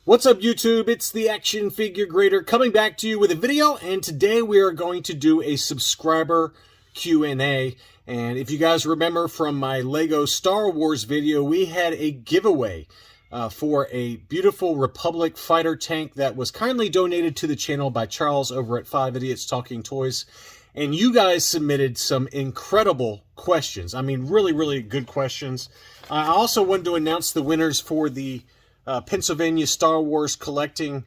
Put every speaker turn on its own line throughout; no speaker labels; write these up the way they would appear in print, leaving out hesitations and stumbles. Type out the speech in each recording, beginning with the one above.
What's up, YouTube? It's the Action Figure Grader coming back to you with a video, and today we are going to do a subscriber Q&A. And if you guys remember from my Lego Star Wars video, we had a giveaway for a beautiful Republic fighter tank that was kindly donated to the channel by Charles over at 5 Idiots Talking Toys. And you guys submitted some incredible questions. I mean, really good questions. I also wanted to announce the winners for the Pennsylvania Star Wars Collecting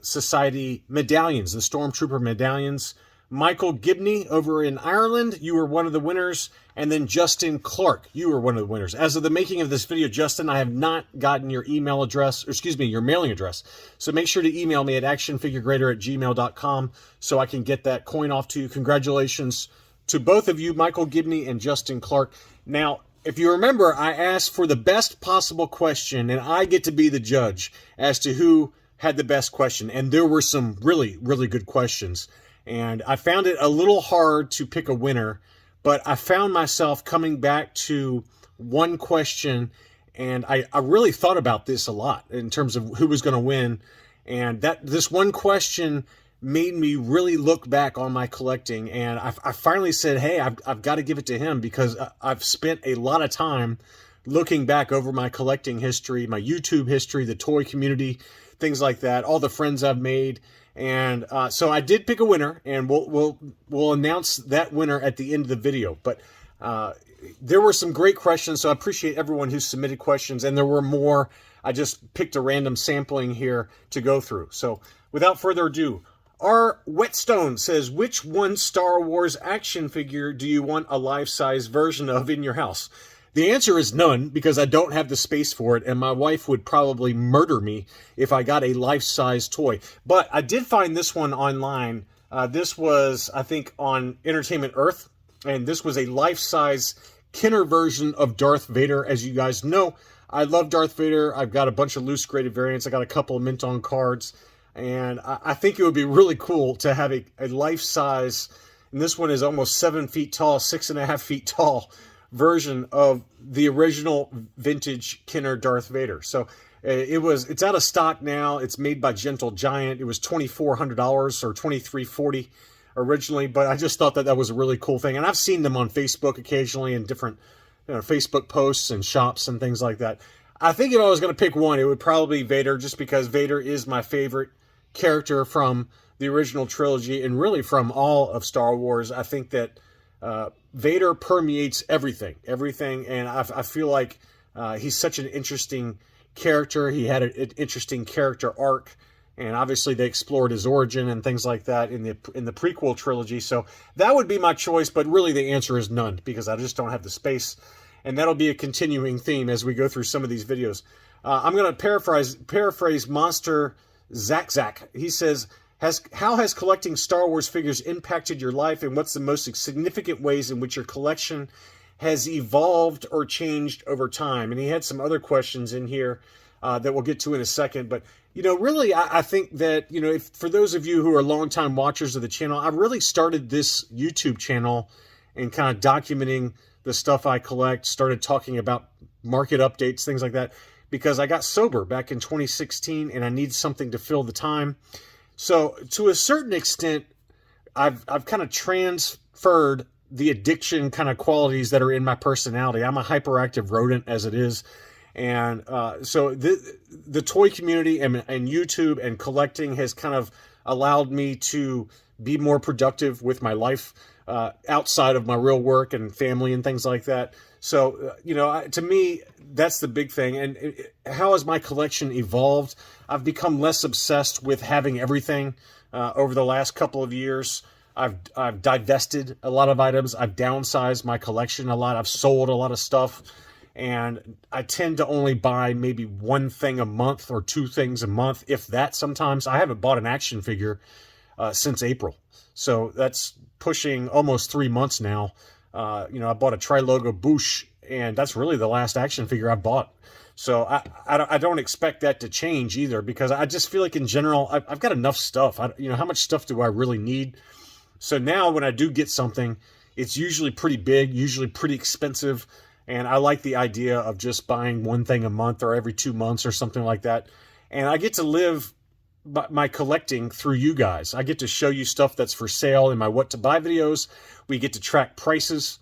Society medallions, the Stormtrooper medallions. Michael Gibney over in Ireland, you were one of the winners. And then Justin Clark, you were one of the winners. As of the making of this video, Justin, I have not gotten your email address, or excuse me, your mailing address. So make sure to email me at actionfiguregrader@gmail.com so I can get that coin off to you. Congratulations to both of you, Michael Gibney and Justin Clark. Now, if you remember, I asked for the best possible question, and I get to be the judge as to who had the best question. And there were some really good questions. And I found it a little hard to pick a winner, but I found myself coming back to one question, and I really thought about this a lot in terms of who was going to win. And this one question made me really look back on my collecting, and I finally said, hey, I've got to give it to him, because I've spent a lot of time looking back over my collecting history, my YouTube history, the toy community, things like that, all the friends I've made. And so I did pick a winner, and we'll announce that winner at the end of the video. But there were some great questions, so I appreciate everyone who submitted questions, and there were more. I just picked a random sampling here to go through. So without further ado, our Whetstone says, which one Star Wars action figure do you want a life-size version of in your house? The answer is none, because I don't have the space for it, and my wife would probably murder me if I got a life-size toy. But I did find this one online. This was, I think, on Entertainment Earth, and this was a life-size Kenner version of Darth Vader. As you guys know, I love Darth Vader. I've got a bunch of loose graded variants. I got a couple of mint-on cards, and I think it would be really cool to have a life-size, and this one is almost 7 feet tall, 6.5 feet tall, version of the original vintage Kenner Darth Vader. So it's out of stock now. It's made by Gentle Giant. It was $2,400 or $2,340 originally, but I just thought that was a really cool thing. And I've seen them on Facebook occasionally in different Facebook posts and shops and things like that. I think if I was going to pick one, it would probably be Vader, just because Vader is my favorite character from the original trilogy and really from all of Star Wars. I think that Vader permeates everything, and I feel like he's such an interesting character. He had an interesting character arc, and obviously they explored his origin and things like that in the prequel trilogy. So that would be my choice, but really the answer is none, because I just don't have the space, and that'll be a continuing theme as we go through some of these videos. I'm going to paraphrase Monster Zach. He says, how has collecting Star Wars figures impacted your life, and what's the most significant ways in which your collection has evolved or changed over time? And he had some other questions in here that we'll get to in a second. But, really, I think that, for those of you who are longtime watchers of the channel, I really started this YouTube channel and kind of documenting the stuff I collect, started talking about market updates, things like that, because I got sober back in 2016 and I needed something to fill the time. So to a certain extent, I've kind of transferred the addiction kind of qualities that are in my personality. I'm a hyperactive rodent as it is. And so the toy community and YouTube and collecting has kind of allowed me to be more productive with my life outside of my real work and family and things like that. So, to me, that's the big thing. And how has my collection evolved? I've become less obsessed with having everything over the last couple of years. I've divested a lot of items. I've downsized my collection a lot. I've sold a lot of stuff. And I tend to only buy maybe one thing a month or two things a month, if that sometimes. I haven't bought an action figure since April. So that's pushing almost 3 months now. I bought a Tri-Logo Boosh, and that's really the last action figure I bought. So I don't expect that to change either, because I just feel like in general, I've got enough stuff. How much stuff do I really need? So now when I do get something, it's usually pretty big, usually pretty expensive. And I like the idea of just buying one thing a month or every 2 months or something like that. And I get to live my collecting through you guys. I get to show you stuff that's for sale in my what to buy videos. We get to track prices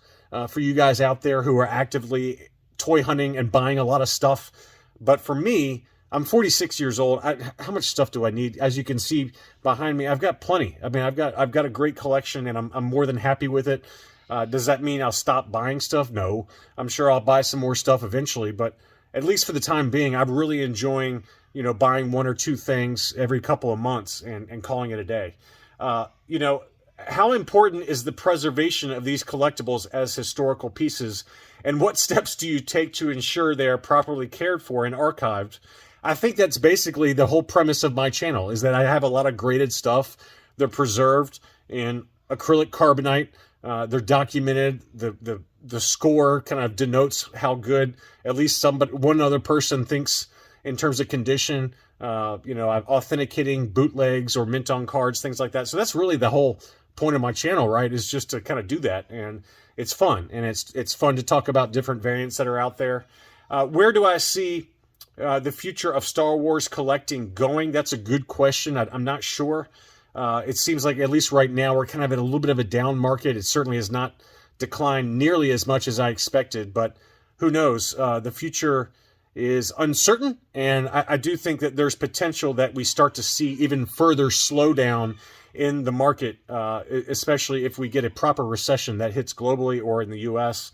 for you guys out there who are actively toy hunting and buying a lot of stuff. But for me, I'm 46 years old. How much stuff do I need? As you can see behind me, I've got plenty. I mean, I've got a great collection, and I'm more than happy with it. Does that mean I'll stop buying stuff? No. I'm sure I'll buy some more stuff eventually, but at least for the time being, I'm really enjoying, buying one or two things every couple of months and calling it a day. How important is the preservation of these collectibles as historical pieces, and what steps do you take to ensure they are properly cared for and archived? I think that's basically the whole premise of my channel, is that I have a lot of graded stuff. They're preserved in acrylic carbonate. They're documented. The score kind of denotes how good at least one other person thinks in terms of condition. I'm authenticating bootlegs or mint on cards, things like that. So that's really the whole point of my channel, right? Is just to kind of do that, and it's fun, and it's fun to talk about different variants that are out there. Where do I see the future of Star Wars collecting going? That's a good question. I'm not sure. It seems like, at least right now, we're kind of in a little bit of a down market. It certainly has not declined nearly as much as I expected, but who knows? The future is uncertain, and I do think that there's potential that we start to see even further slowdown in the market, especially if we get a proper recession that hits globally or in the U.S.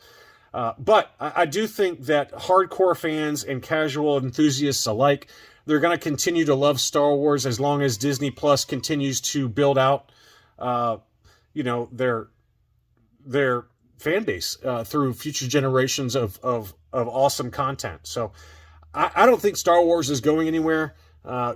But I do think that hardcore fans and casual enthusiasts alike, they're going to continue to love Star Wars as long as Disney Plus continues to build out, their fan base through future generations of awesome content. So I don't think Star Wars is going anywhere.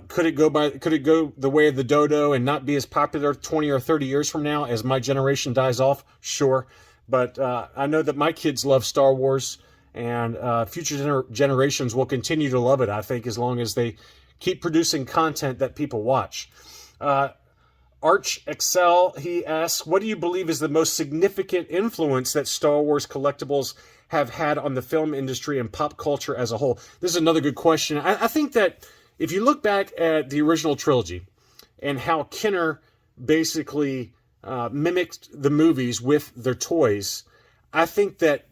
Could it go the way of the dodo and not be as popular 20 or 30 years from now as my generation dies off? Sure. But I know that my kids love Star Wars, and future generations will continue to love it, I think, as long as they keep producing content that people watch. Arch Excel, he asks, what do you believe is the most significant influence that Star Wars collectibles have had on the film industry and pop culture as a whole? This is another good question. I think that if you look back at the original trilogy and how Kenner basically mimicked the movies with their toys, I think that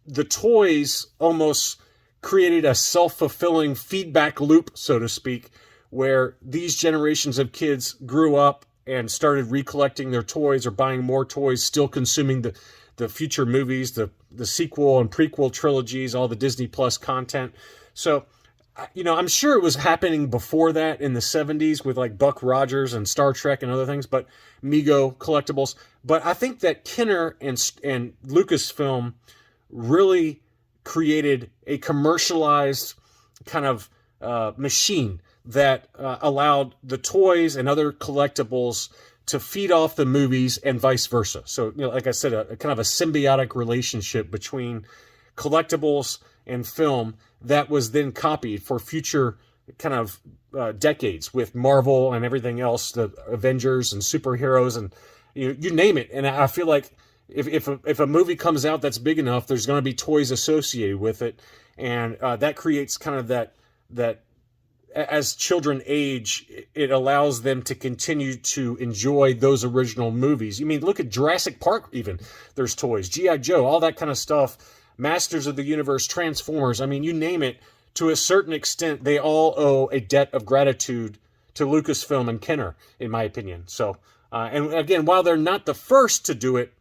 the toys almost created a self-fulfilling feedback loop, so to speak, where these generations of kids grew up and started recollecting their toys or buying more toys, still consuming the future movies, the sequel and prequel trilogies, all the Disney Plus content. So, I'm sure it was happening before that in the 70s with like Buck Rogers and Star Trek and other things, but Mego collectibles. But I think that Kenner and Lucasfilm really created a commercialized kind of machine that allowed the toys and other collectibles to feed off the movies and vice versa. So, like I said, a kind of a symbiotic relationship between collectibles and film that was then copied for future kind of decades with Marvel and everything else, the Avengers and superheroes and you name it. And I feel like if a movie comes out that's big enough, there's going to be toys associated with it, and that creates kind of that as children age, it allows them to continue to enjoy those original movies. Look at Jurassic Park even. There's toys, G.I. Joe, all that kind of stuff. Masters of the Universe, Transformers, you name it, to a certain extent, they all owe a debt of gratitude to Lucasfilm and Kenner, in my opinion. So, and again, while they're not the first to do it,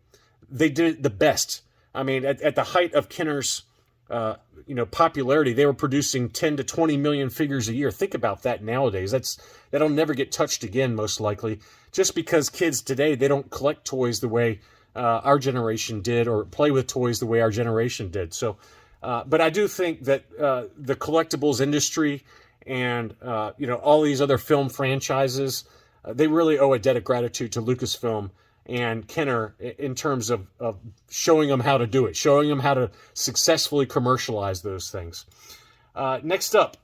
they did it the best. At the height of Kenner's, popularity, they were producing 10 to 20 million figures a year. Think about that nowadays. That'll never get touched again, most likely, just because kids today, they don't collect toys the way our generation did, or play with toys the way our generation did. So, but I do think that the collectibles industry and, all these other film franchises, they really owe a debt of gratitude to Lucasfilm and Kenner in terms of showing them how to do it, showing them how to successfully commercialize those things. Next up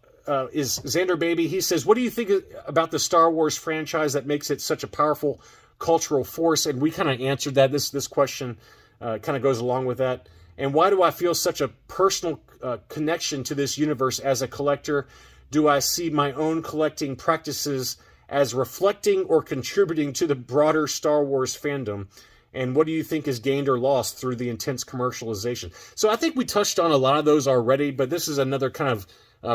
is Xander Baby. He says, what do you think about the Star Wars franchise that makes it such a powerful cultural force? And we kind of answered that. This question kind of goes along with that. And why do I feel such a personal connection to this universe as a collector? do I see my own collecting practices as reflecting or contributing to the broader Star Wars fandom? And what do you think is gained or lost through the intense commercialization? So I think we touched on a lot of those already, but this is another kind of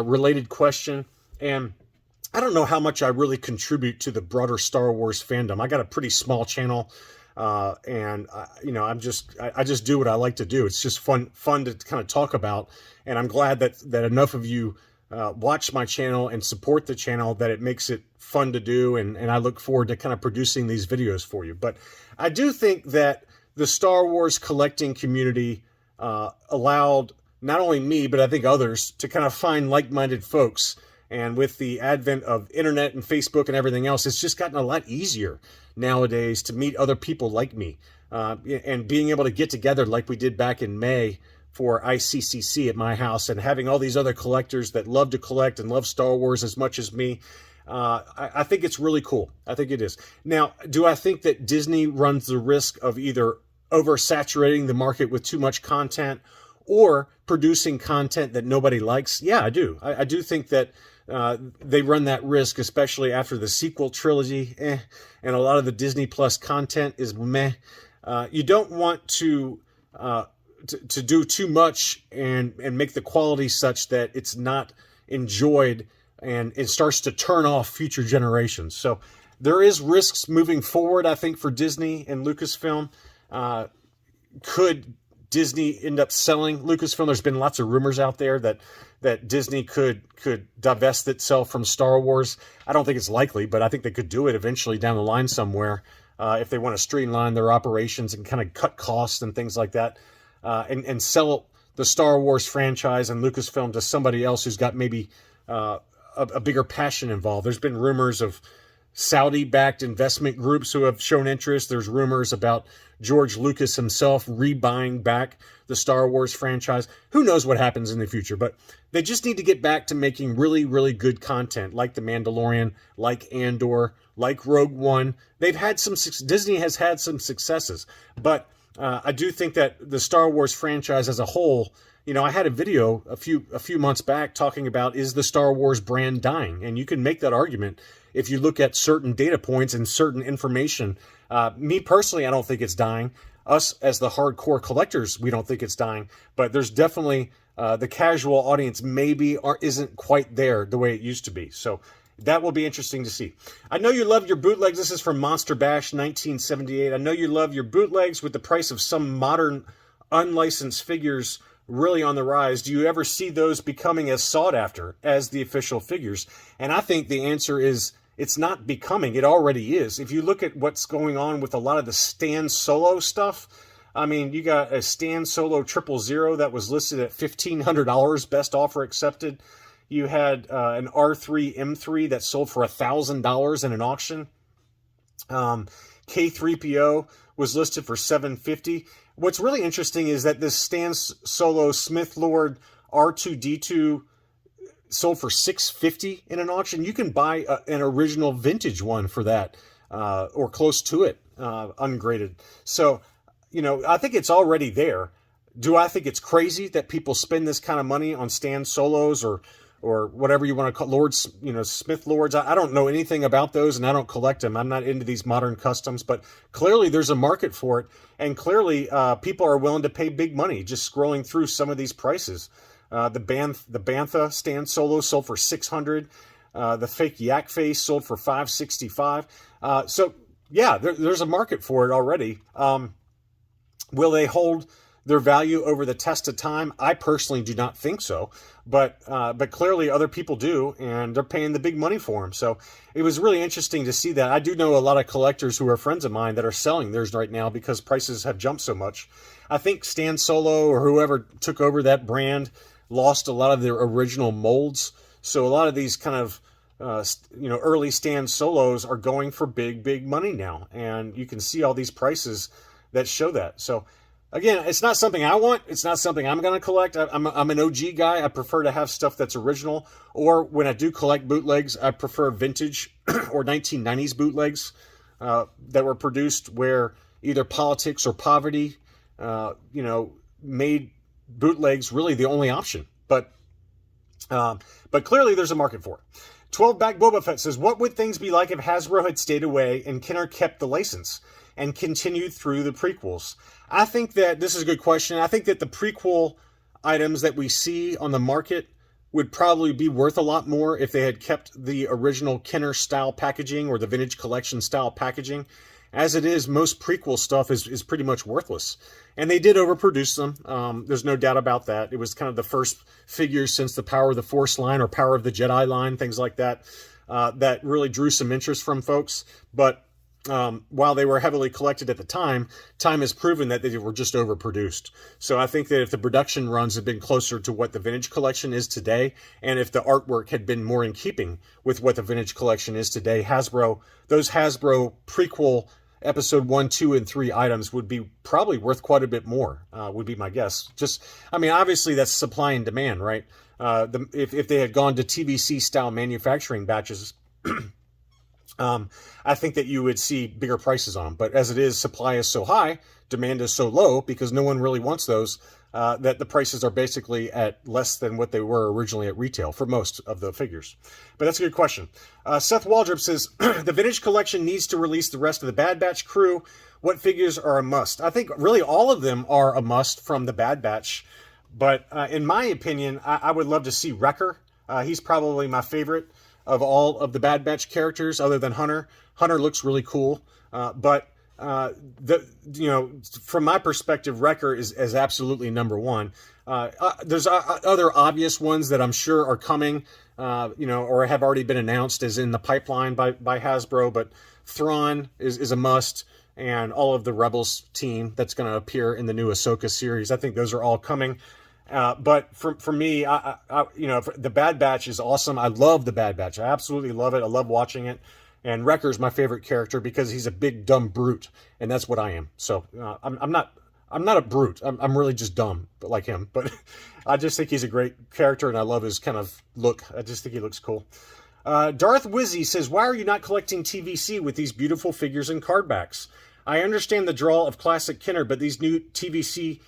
related question. And I don't know how much I really contribute to the broader Star Wars fandom. I got a pretty small channel, and I just do what I like to do. It's just fun to kind of talk about, and I'm glad that enough of you watch my channel and support the channel that it makes it fun to do, and I look forward to kind of producing these videos for you. But I do think that the Star Wars collecting community allowed not only me, but I think others to kind of find like-minded folks. And with the advent of internet and Facebook and everything else, it's just gotten a lot easier nowadays to meet other people like me. And being able to get together like we did back in May for ICCC at my house, and having all these other collectors that love to collect and love Star Wars as much as me, I think it's really cool. I think it is. Now, do I think that Disney runs the risk of either oversaturating the market with too much content or producing content that nobody likes? Yeah, I do. I do think that they run that risk, especially after the sequel trilogy, and a lot of the Disney Plus content is meh. You don't want to do too much and make the quality such that it's not enjoyed and it starts to turn off future generations. So there is risks moving forward, I think, for Disney and Lucasfilm. Could Disney end up selling Lucasfilm? There's been lots of rumors out there that Disney could divest itself from Star Wars. I don't think it's likely, but I think they could do it eventually down the line somewhere if they want to streamline their operations and kind of cut costs and things like that, and sell the Star Wars franchise and Lucasfilm to somebody else who's got maybe a bigger passion involved. There's been rumors of Saudi-backed investment groups who have shown interest. There's rumors about George Lucas himself rebuying back the Star Wars franchise. Who knows what happens in the future, but they just need to get back to making really, really good content like The Mandalorian, like Andor, like Rogue One. Disney has had some successes, but I do think that the Star Wars franchise as a whole, I had a video a few months back talking about, is the Star Wars brand dying? And you can make that argument if you look at certain data points and certain information. Me personally, I don't think it's dying. Us as the hardcore collectors, we don't think it's dying. But there's definitely the casual audience isn't quite there the way it used to be. So that will be interesting to see. I know you love your bootlegs. This is from Monster Bash 1978. I know you love your bootlegs. With the price of some modern unlicensed figures really on the rise, do you ever see those becoming as sought after as the official figures? And I think the answer is it's not becoming. It already is. If you look at what's going on with a lot of the Stan Solo stuff, I mean, you got a Stan Solo 000 that was listed at $1,500, best offer accepted. You had an R3 M3 that sold for $1,000 in an auction. K3PO was listed for $750. What's really interesting is that this Stan Solo Smith Lord R2D2 sold for $650 in an auction. You can buy an original vintage one for that, or close to it, ungraded. So, I think it's already there. Do I think it's crazy that people spend this kind of money on Stan Solos or whatever you want to call Lords, Smith Lords? I don't know anything about those, and I don't collect them. I'm not into these modern customs, but clearly there's a market for it, and clearly people are willing to pay big money. Just scrolling through some of these prices, the Bantha Stan Solo sold for $600. The fake Yak Face sold for $565. So yeah, there's a market for it already. Will they hold their value over the test of time? I personally do not think so, but clearly other people do, and they're paying the big money for them. So it was really interesting to see that. I do know a lot of collectors who are friends of mine that are selling theirs right now because prices have jumped so much. I think Stan Solo or whoever took over that brand lost a lot of their original molds. So a lot of these kind of early Stan Solos are going for big money now, and you can see all these prices that show that. So again, it's not something I want. It's not something I'm going to collect. I'm an OG guy. I prefer to have stuff that's original. Or when I do collect bootlegs, I prefer vintage or 1990s bootlegs that were produced where either politics or poverty, made bootlegs really the only option. But But clearly there's a market for it. 12-back Boba Fett says, what would things be like if Hasbro had stayed away and Kenner kept the license and continued through the prequels? I think that this is a good question. I think that the prequel items that we see on the market would probably be worth a lot more if they had kept the original Kenner style packaging or the vintage collection style packaging. As it is, most prequel stuff is pretty much worthless. And they did overproduce them. There's no doubt about that. It was kind of the first figures since the Power of the Force line or Power of the Jedi line, things like that, that really drew some interest from folks. But while they were heavily collected at the time has proven that they were just overproduced. So I think that if the production runs had been closer to what the vintage collection is today, and if the artwork had been more in keeping with what the vintage collection is today, those Hasbro prequel episode 1, 2, and 3 items would be probably worth quite a bit more, would be my guess. Obviously that's supply and demand, right? If they had gone to TVC style manufacturing batches, I think that you would see bigger prices on them. But as it is, supply is so high, demand is so low because no one really wants those, that the prices are basically at less than what they were originally at retail for most of the figures. But that's a good question. Seth Waldrop says, the vintage collection needs to release the rest of the Bad Batch crew. What figures are a must? I think really all of them are a must from the Bad Batch. But in my opinion, I would love to see Wrecker. He's probably my favorite of all of the Bad Batch characters other than Hunter. Hunter looks really cool. But from my perspective, Wrecker is absolutely number one. There's other obvious ones that I'm sure are coming, or have already been announced as in the pipeline by Hasbro, but Thrawn is a must, and all of the Rebels team that's going to appear in the new Ahsoka series. I think those are all coming. But for me, the Bad Batch is awesome. I love the Bad Batch. I absolutely love it. I love watching it. And Wrecker's my favorite character because he's a big dumb brute, and that's what I am. So I'm not a brute. I'm really just dumb, but like him. But I just think he's a great character, and I love his kind of look. I just think he looks cool. Darth Wizzy says, "Why are you not collecting TVC with these beautiful figures and card backs? I understand the draw of classic Kenner, but these new TVC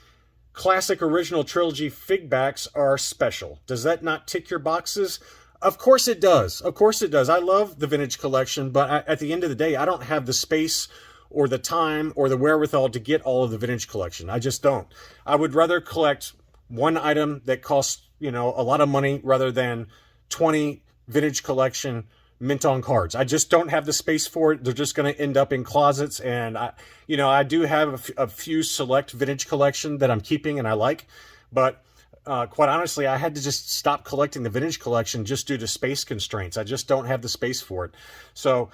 classic original trilogy fig backs are special. Does that not tick your boxes?" Of course it does. Of course it does. I love the vintage collection, but at the end of the day, I don't have the space or the time or the wherewithal to get all of the vintage collection. I just don't. I would rather collect one item that costs, a lot of money rather than 20 vintage collection mint on cards. I just don't have the space for it. They're just going to end up in closets. And I do have a few select vintage collection that I'm keeping and I like, but quite honestly, I had to just stop collecting the vintage collection just due to space constraints. I just don't have the space for it. So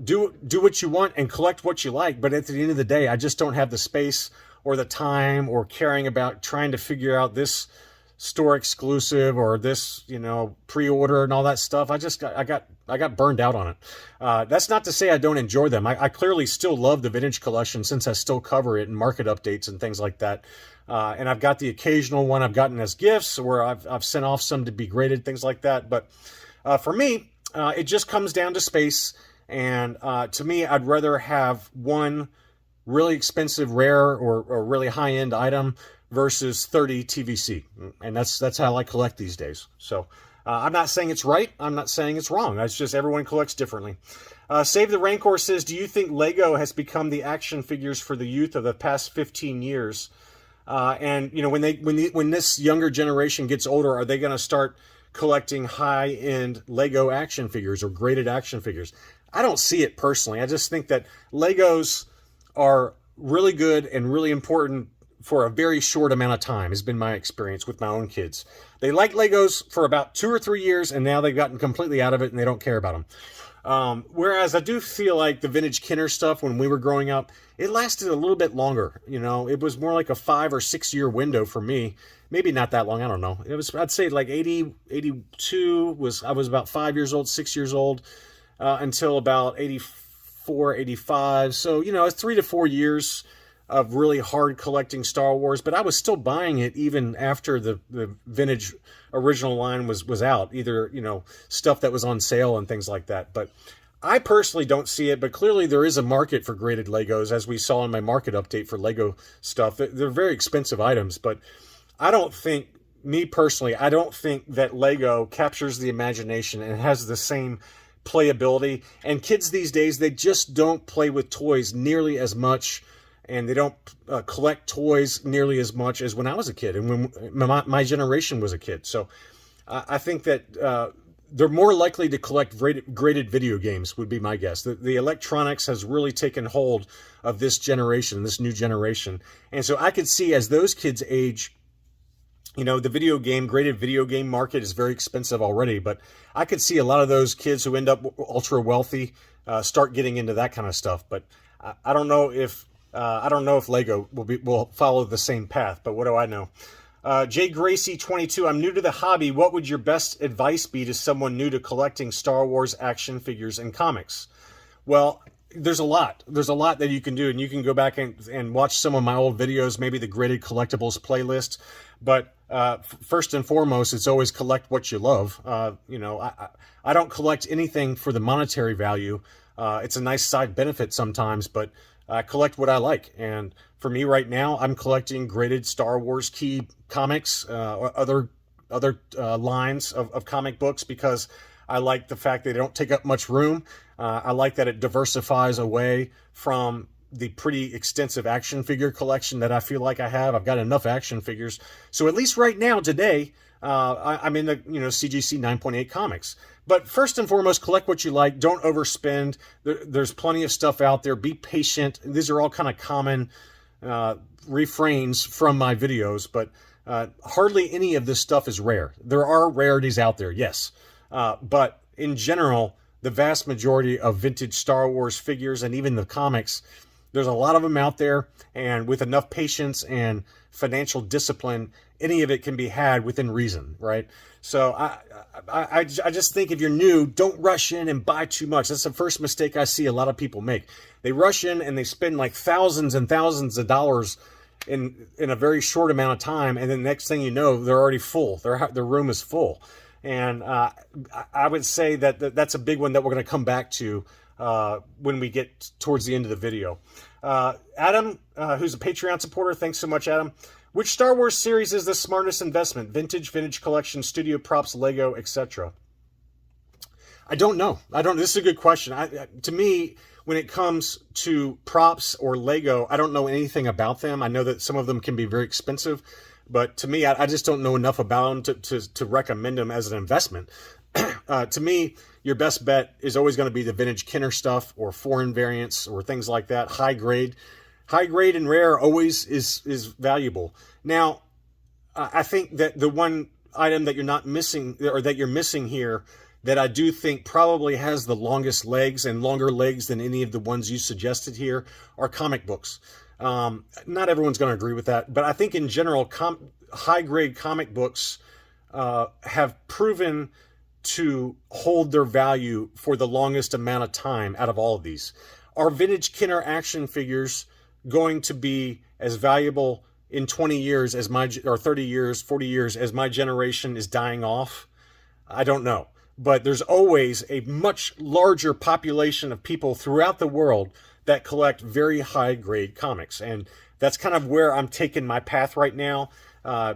do what you want and collect what you like. But at the end of the day, I just don't have the space or the time or caring about trying to figure out this store exclusive or this, pre-order and all that stuff. I got burned out on it. That's not to say I don't enjoy them. I clearly still love the vintage collection since I still cover it and market updates and things like that. And I've got the occasional one I've gotten as gifts or I've sent off some to be graded, things like that. But for me, it just comes down to space. And to me, I'd rather have one really expensive, rare or really high-end item versus 30 TVC. And that's how I collect these days. So I'm not saying it's right. I'm not saying it's wrong. That's just everyone collects differently. Save the Rancor says, do you think Lego has become the action figures for the youth of the past 15 years? And when this younger generation gets older, are they going to start collecting high-end Lego action figures or graded action figures? I don't see it personally. I just think that Legos are really good and really important for a very short amount of time, has been my experience with my own kids. They like Legos for about 2 or 3 years, and now they've gotten completely out of it and they don't care about them. Whereas I do feel like the vintage Kenner stuff when we were growing up, it lasted a little bit longer. It was more like a 5 or 6 year window for me. Maybe not that long. I don't know. It was, I'd say like 82 I was about 5 years old, 6 years old, until about 84, 85. So, it's 3 to 4 years of really hard collecting Star Wars, but I was still buying it even after the vintage original line was out, either, stuff that was on sale and things like that. But I personally don't see it, but clearly there is a market for graded Legos, as we saw in my market update for Lego stuff. They're very expensive items, but I don't think me personally, I don't think that Lego captures the imagination and has the same playability. And kids these days, they just don't play with toys nearly as much, and they don't collect toys nearly as much as when I was a kid and when my generation was a kid. So I think that they're more likely to collect graded video games, would be my guess. The electronics has really taken hold of this generation, this new generation. And so I could see as those kids age, you know, the graded video game market is very expensive already, but I could see a lot of those kids who end up ultra wealthy start getting into that kind of stuff. But I don't know if Lego will follow the same path, but what do I know? Jay Gracie 22, I'm new to the hobby. What would your best advice be to someone new to collecting Star Wars action figures and comics? Well, there's a lot that you can do, and you can go back and watch some of my old videos, maybe the graded collectibles playlist. But first and foremost, it's always collect what you love. You know, I don't collect anything for the monetary value. It's a nice side benefit sometimes, but I collect what I like. And for me right now, I'm collecting graded Star Wars key comics, or other lines of comic books, because I like the fact that they don't take up much room. I like that it diversifies away from the pretty extensive action figure collection that I feel like I have. I've got enough action figures. So at least right now, today, I'm in the CGC 9.8 comics. But first and foremost, collect what you like. Don't overspend. There's plenty of stuff out there. Be patient. These are all kind of common refrains from my videos, but hardly any of this stuff is rare. There are rarities out there, yes. But in general, the vast majority of vintage Star Wars figures and even the comics, there's a lot of them out there, and with enough patience and financial discipline, any of it can be had within reason, right? So I just think if you're new, don't rush in and buy too much. That's the first mistake I see a lot of people make. They rush in and they spend like thousands and thousands of dollars in a very short amount of time, and then next thing you know, they're already full. Their room is full. And I would say that's a big one that we're going to come back to when we get towards the end of the video. Adam, who's a Patreon supporter, thanks so much, Adam. Which Star Wars series is the smartest investment? Vintage collection, studio props, Lego, etc. I don't know. This is a good question. To me, when it comes to props or Lego, I don't know anything about them. I know that some of them can be very expensive, but to me, I just don't know enough about them to recommend them as an investment. To me, your best bet is always going to be the vintage Kenner stuff or foreign variants or things like that. High grade and rare always is valuable. Now, I think that the one item that you're not missing, or that you're missing here, that I do think probably has the longest legs and longer legs than any of the ones you suggested here, are comic books. Not everyone's going to agree with that, but I think in general, high-grade comic books have proven to hold their value for the longest amount of time out of all of these. Are vintage Kenner action figures going to be as valuable in 20 years as or 30 years, 40 years as my generation is dying off? I don't know. But there's always a much larger population of people throughout the world that collect very high-grade comics. And that's kind of where I'm taking my path right now,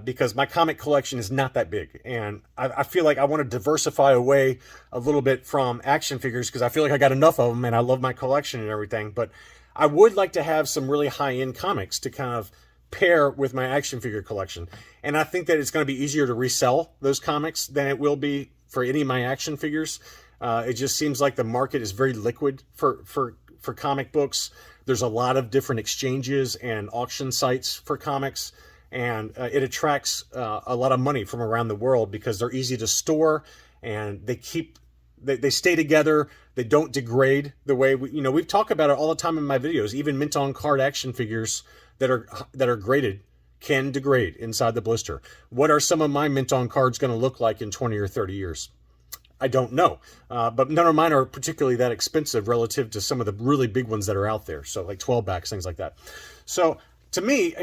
because my comic collection is not that big. And I feel like I want to diversify away a little bit from action figures, because I feel like I got enough of them and I love my collection and everything. But I would like to have some really high-end comics to kind of pair with my action figure collection. And I think that it's going to be easier to resell those comics than it will be for any of my action figures. It just seems like the market is very liquid for comic books. There's a lot of different exchanges and auction sites for comics, and it attracts a lot of money from around the world because they're easy to store, and they stay together. They don't degrade the way we've talked about it all the time in my videos. Even mint on card action figures that are graded can degrade inside the blister. What are some of my mint on cards going to look like in 20 or 30 years? I don't know, but none of mine are particularly that expensive relative to some of the really big ones that are out there. So like 12 backs, things like that. So to me,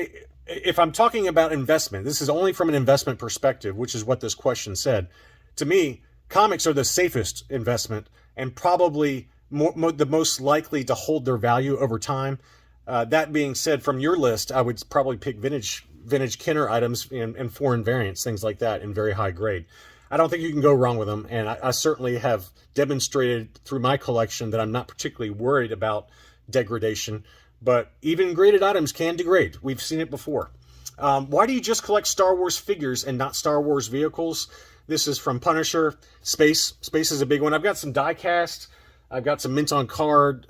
if I'm talking about investment, this is only from an investment perspective, which is what this question said. To me, comics are the safest investment and probably the most likely to hold their value over time. That being said, from your list, I would probably pick vintage vintage Kenner items and foreign variants, things like that, in very high grade. I don't think you can go wrong with them, and I certainly have demonstrated through my collection that I'm not particularly worried about degradation, but even graded items can degrade. We've seen it before. Why do you just collect Star Wars figures and not Star Wars vehicles? This is from Punisher. Space is a big one. I've got some die-cast. I've got some mint on card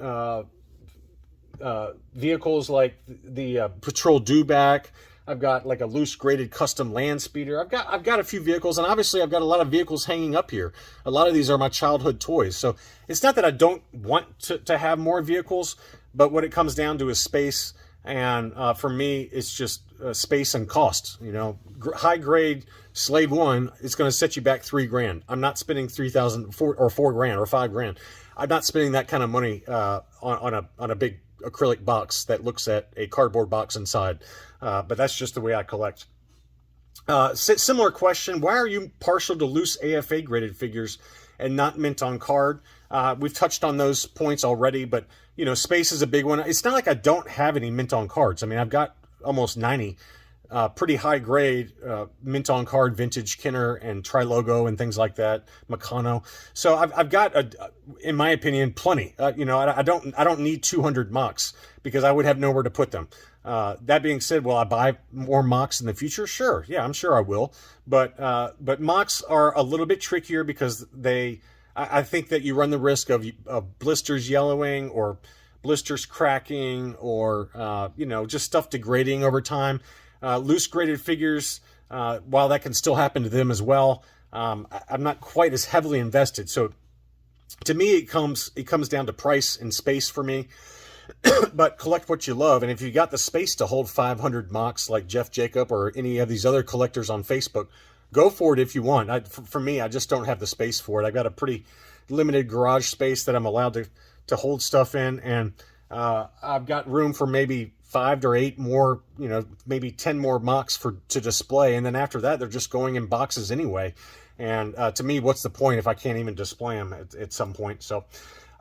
vehicles like the Patrol Dewback. I've got like a loose graded custom land speeder. I've got a few vehicles, and obviously I've got a lot of vehicles hanging up here. A lot of these are my childhood toys. So it's not that I don't want to have more vehicles, but what it comes down to is space. And for me, it's just space and cost. You know, high grade Slave One is going to set you back $3,000. I'm not spending $3,000 or $4,000 or $5,000. I'm not spending that kind of money on a big acrylic box that looks at a cardboard box inside. But that's just the way I collect. Similar question: why are you partial to loose AFA graded figures and not mint on card? We've touched on those points already, but you know, space is a big one. It's not like I don't have any mint on cards. I mean, I've got almost 90 pretty high grade mint on card vintage Kenner and Tri-Logo and things like that, Meccano. So I've got in my opinion, plenty. You know, I don't need 200 mocks because I would have nowhere to put them. That being said, will I buy more mocks in the future? Sure. Yeah, I'm sure I will. But mocks are a little bit trickier because I think that you run the risk of blisters yellowing or blisters cracking or, you know, just stuff degrading over time. Loose graded figures, while that can still happen to them as well, I'm not quite as heavily invested. So to me, it comes down to price and space for me. But collect what you love, and if you got the space to hold 500 mocks like Jeff Jacob or any of these other collectors on Facebook, go for it if you want. For me, I just don't have the space for it. I've got a pretty limited garage space that I'm allowed to hold stuff in, and I've got room for maybe 5 or 8 more, you know, maybe 10 more mocks to display, and then after that, they're just going in boxes anyway. And to me, what's the point if I can't even display them at some point? So.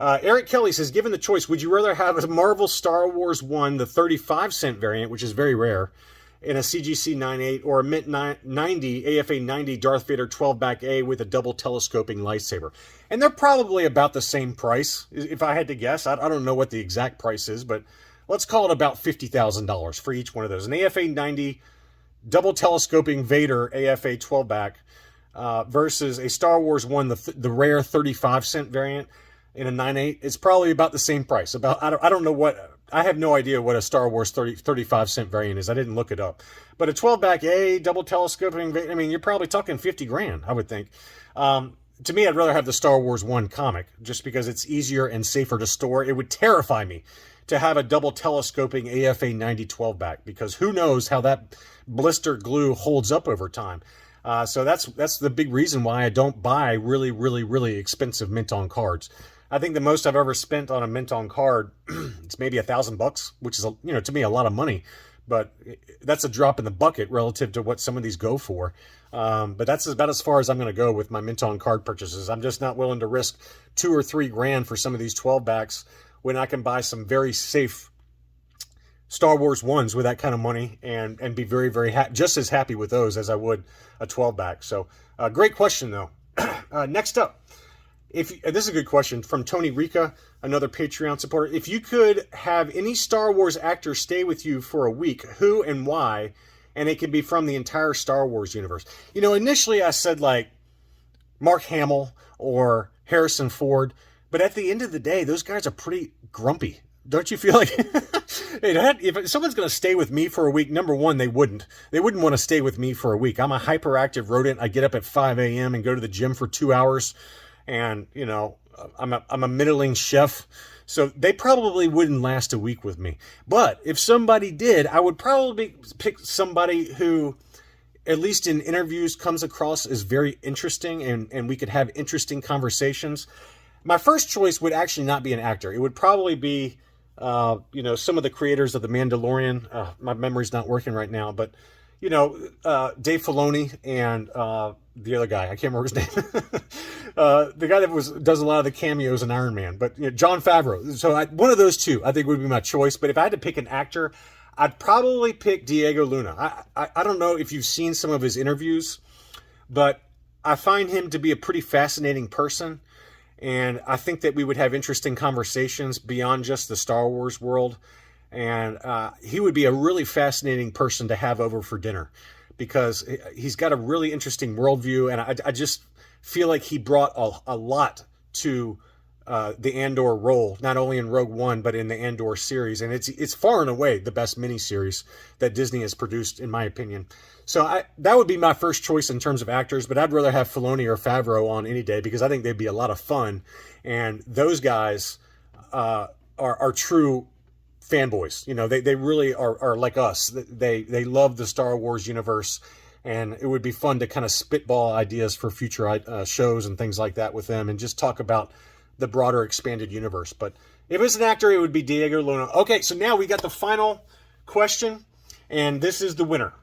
Eric Kelly says, given the choice, would you rather have a Marvel Star Wars 1, the 35-cent variant, which is very rare, in a CGC 98, or a Mint 90, AFA 90 Darth Vader 12-back A with a double telescoping lightsaber? And they're probably about the same price, if I had to guess. I don't know what the exact price is, but let's call it about $50,000 for each one of those. An AFA 90 double telescoping Vader AFA 12-back versus a Star Wars 1, the rare 35-cent variant, in a 9.8, it's probably about the same price. I don't know what, I have no idea what a Star Wars 35-cent variant is. I didn't look it up. But a 12-back A, double telescoping, I mean, you're probably talking $50,000, I would think. To me, I'd rather have the Star Wars 1 comic, just because it's easier and safer to store. It would terrify me to have a double telescoping AFA 90 12-back, because who knows how that blister glue holds up over time. So that's the big reason why I don't buy really, really, really expensive mint on cards. I think the most I've ever spent on a mint on card, it's maybe $1,000, which is, you know, to me a lot of money, but that's a drop in the bucket relative to what some of these go for. But that's about as far as I'm going to go with my mint on card purchases. I'm just not willing to risk $2 or $3,000 for some of these 12-backs when I can buy some very safe Star Wars 1s with that kind of money and be very, very just as happy with those as I would a 12-back. So great question though. Next up. This is a good question from Tony Rica, another Patreon supporter. If you could have any Star Wars actor stay with you for a week, who and why? And it can be from the entire Star Wars universe. You know, initially I said like Mark Hamill or Harrison Ford, but at the end of the day, those guys are pretty grumpy. Don't you feel like if someone's going to stay with me for a week, number one, they wouldn't want to stay with me for a week. I'm a hyperactive rodent. I get up at 5 a.m. and go to the gym for 2 hours. And, you know, I'm a middling chef, so they probably wouldn't last a week with me. But if somebody did, I would probably pick somebody who, at least in interviews, comes across as very interesting, and we could have interesting conversations. My first choice would actually not be an actor. It would probably be, you know, some of the creators of The Mandalorian. My memory's not working right now, but, you know, Dave Filoni and the other guy, I can't remember his name. The guy that does a lot of the cameos in Iron Man, but you know, Jon Favreau. So one of those two, I think, would be my choice. But if I had to pick an actor, I'd probably pick Diego Luna. I don't know if you've seen some of his interviews, but I find him to be a pretty fascinating person. And I think that we would have interesting conversations beyond just the Star Wars world. And he would be a really fascinating person to have over for dinner because he's got a really interesting worldview. And I just feel like he brought a lot to the Andor role, not only in Rogue One, but in the Andor series. And it's far and away the best miniseries that Disney has produced, in my opinion. So that would be my first choice in terms of actors, but I'd rather have Filoni or Favreau on any day because I think they'd be a lot of fun. And those guys are true fanboys. You know, they really are like us. They love the Star Wars universe, and it would be fun to kind of spitball ideas for future shows and things like that with them and just talk about the broader expanded universe. But if it was an actor, it would be Diego Luna. Okay, so now we got the final question, and this is the winner.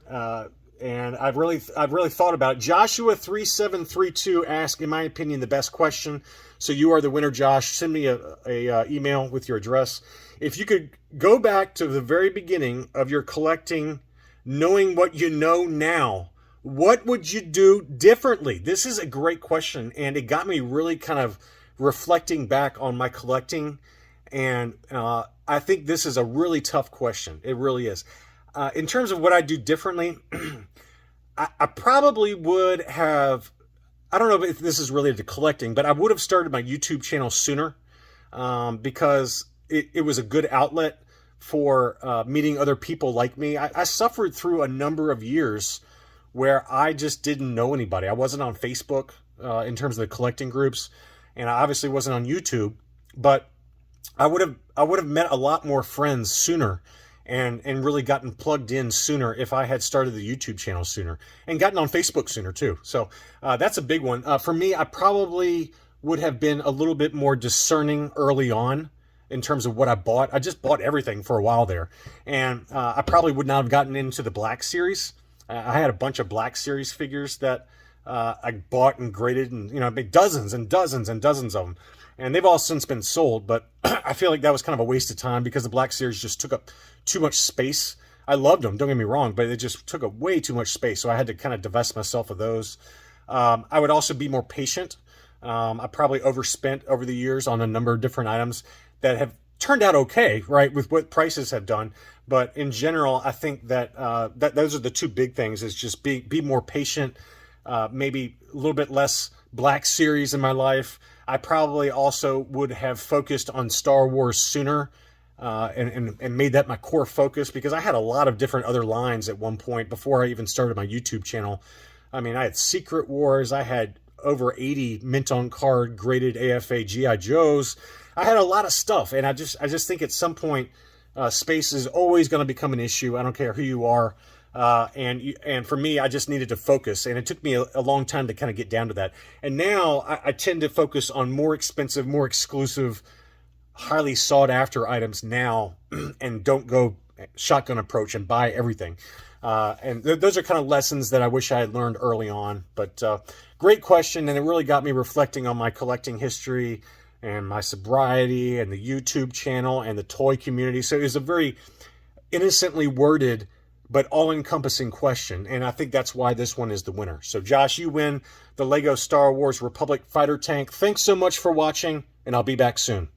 And I've really thought about it. Joshua3732 asked, in my opinion, the best question. So you are the winner, Josh. Send me a email with your address. If you could go back to the very beginning of your collecting, knowing what you know now, what would you do differently? This is a great question, and it got me really kind of reflecting back on my collecting. And I think this is a really tough question. It really is. In terms of what I do differently, I probably would have, I don't know if this is related to collecting, but I would have started my YouTube channel sooner because it was a good outlet for meeting other people like me. I suffered through a number of years where I just didn't know anybody. I wasn't on Facebook in terms of the collecting groups, and I obviously wasn't on YouTube, but I would have met a lot more friends sooner and really gotten plugged in sooner if I had started the YouTube channel sooner and gotten on Facebook sooner too. So that's a big one. For me, I probably would have been a little bit more discerning early on in terms of what I bought. I just bought everything for a while there. And I probably would not have gotten into the Black Series. I had a bunch of Black Series figures that I bought and graded, and I made dozens and dozens and dozens of them. And they've all since been sold, but I feel like that was kind of a waste of time because the Black Series just took up too much space. I loved them, don't get me wrong, but it just took up way too much space, so I had to kind of divest myself of those. I would also be more patient. I probably overspent over the years on a number of different items that have turned out okay, right, with what prices have done. But in general, I think that those are the two big things, is just be more patient, maybe a little bit less Black Series in my life. I probably also would have focused on Star Wars sooner and made that my core focus, because I had a lot of different other lines at one point before I even started my YouTube channel. I mean, I had Secret Wars, I had over 80 mint on card graded AFA GI Joes. I had a lot of stuff, and I just think at some point space is always going to become an issue. I don't care who you are. And for me, I just needed to focus, and it took me a long time to kind of get down to that. And now I tend to focus on more expensive, more exclusive, highly sought after items now, and don't go shotgun approach and buy everything. And those are kind of lessons that I wish I had learned early on. But great question, and it really got me reflecting on my collecting history and my sobriety and the YouTube channel and the toy community. So it was a very innocently worded but all-encompassing question, and I think that's why this one is the winner. So Josh, you win the LEGO Star Wars Republic Fighter Tank. Thanks so much for watching, and I'll be back soon.